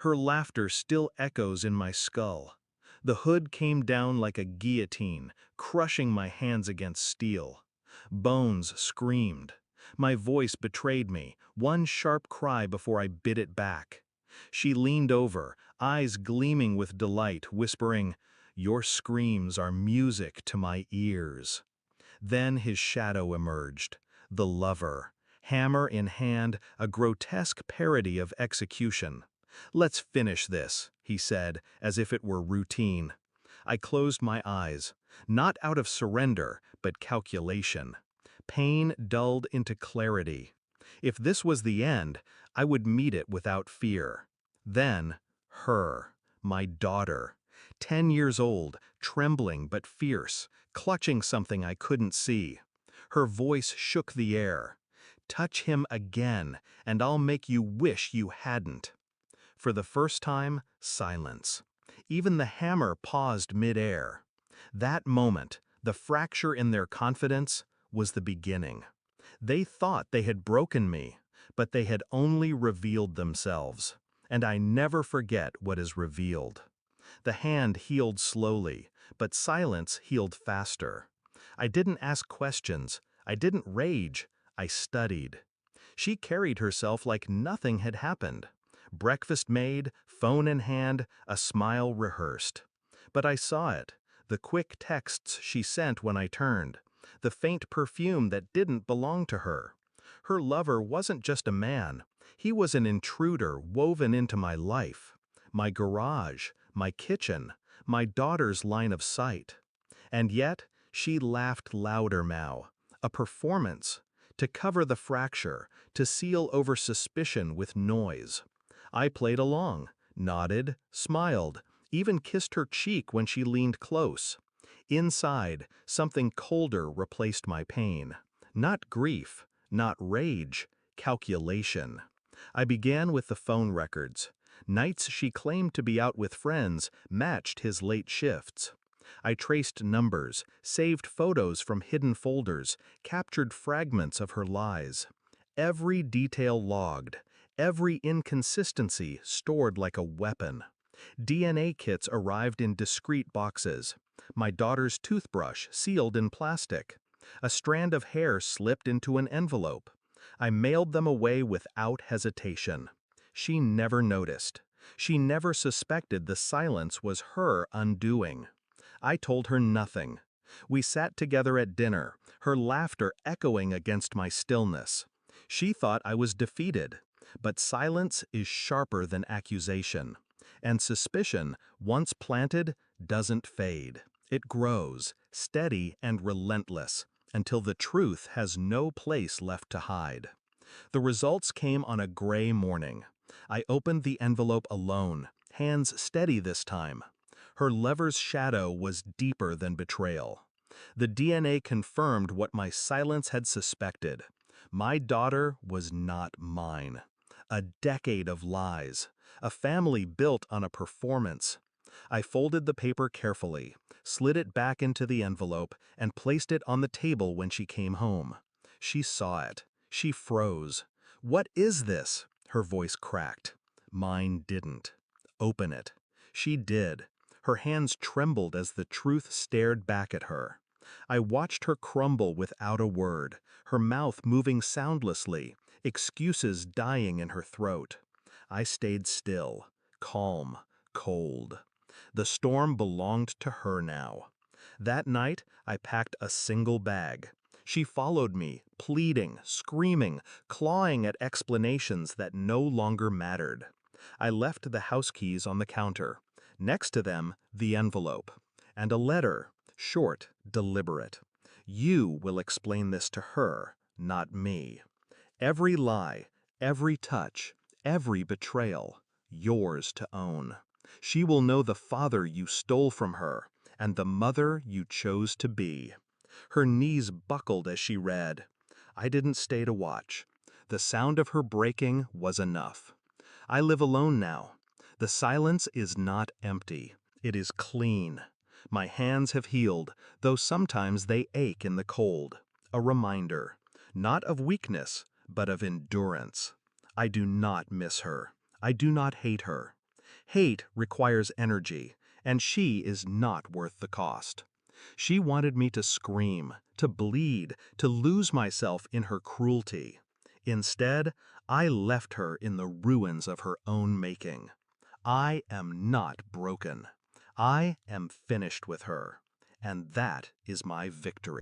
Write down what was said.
Her laughter still echoes in my skull. The hood came down like a guillotine, crushing my hands against steel. Bones screamed. My voice betrayed me, one sharp cry before I bit it back. She leaned over, eyes gleaming with delight, whispering, "Your screams are music to my ears." Then his shadow emerged, the lover, hammer in hand, a grotesque parody of execution. "Let's finish this," he said, as if it were routine. I closed my eyes, not out of surrender, but calculation. Pain dulled into clarity. If this was the end, I would meet it without fear. Then, her, my daughter, 10 years old, trembling but fierce, clutching something I couldn't see. Her voice shook the air. "Touch him again, and I'll make you wish you hadn't." For the first time, silence. Even the hammer paused mid-air. That moment, the fracture in their confidence, was the beginning. They thought they had broken me, but they had only revealed themselves. And I never forget what is revealed. The hand healed slowly, but silence healed faster. I didn't ask questions. I didn't rage. I studied. She carried herself like nothing had happened. Breakfast made, phone in hand, a smile rehearsed. But I saw it, the quick texts she sent when I turned, the faint perfume that didn't belong to her. Her lover wasn't just a man, he was an intruder woven into my life, my garage, my kitchen, my daughter's line of sight. And yet, she laughed louder now, a performance, to cover the fracture, to seal over suspicion with noise. I played along, nodded, smiled, even kissed her cheek when she leaned close. Inside, something colder replaced my pain. Not grief, not rage, calculation. I began with the phone records. Nights she claimed to be out with friends matched his late shifts. I traced numbers, saved photos from hidden folders, captured fragments of her lies. Every detail logged, every inconsistency stored like a weapon. DNA kits arrived in discreet boxes. My daughter's toothbrush sealed in plastic. A strand of hair slipped into an envelope. I mailed them away without hesitation. She never noticed. She never suspected the silence was her undoing. I told her nothing. We sat together at dinner, her laughter echoing against my stillness. She thought I was defeated, but silence is sharper than accusation. And suspicion, once planted, doesn't fade. It grows, steady and relentless, until the truth has no place left to hide. The results came on a gray morning. I opened the envelope alone, hands steady this time. Her lover's shadow was deeper than betrayal. The DNA confirmed what my silence had suspected. My daughter was not mine. A decade of lies, a family built on a performance. I folded the paper carefully, slid it back into the envelope, and placed it on the table when she came home. She saw it. She froze. "What is this?" Her voice cracked. Mine didn't. "Open it." She did. Her hands trembled as the truth stared back at her. I watched her crumble without a word, her mouth moving soundlessly, excuses dying in her throat. I stayed still, calm, cold. The storm belonged to her now. That night, I packed a single bag. She followed me, pleading, screaming, clawing at explanations that no longer mattered. I left the house keys on the counter. Next to them, the envelope. And a letter, short, deliberate. "You will explain this to her, not me. Every lie, every touch, every betrayal, yours to own. She will know the father you stole from her, and the mother you chose to be." Her knees buckled as she read. I didn't stay to watch. The sound of her breaking was enough. I live alone now. The silence is not empty. It is clean. My hands have healed, though sometimes they ache in the cold. A reminder, not of weakness, but of endurance. I do not miss her. I do not hate her. Hate requires energy, and she is not worth the cost. She wanted me to scream, to bleed, to lose myself in her cruelty. Instead, I left her in the ruins of her own making. I am not broken. I am finished with her. And that is my victory.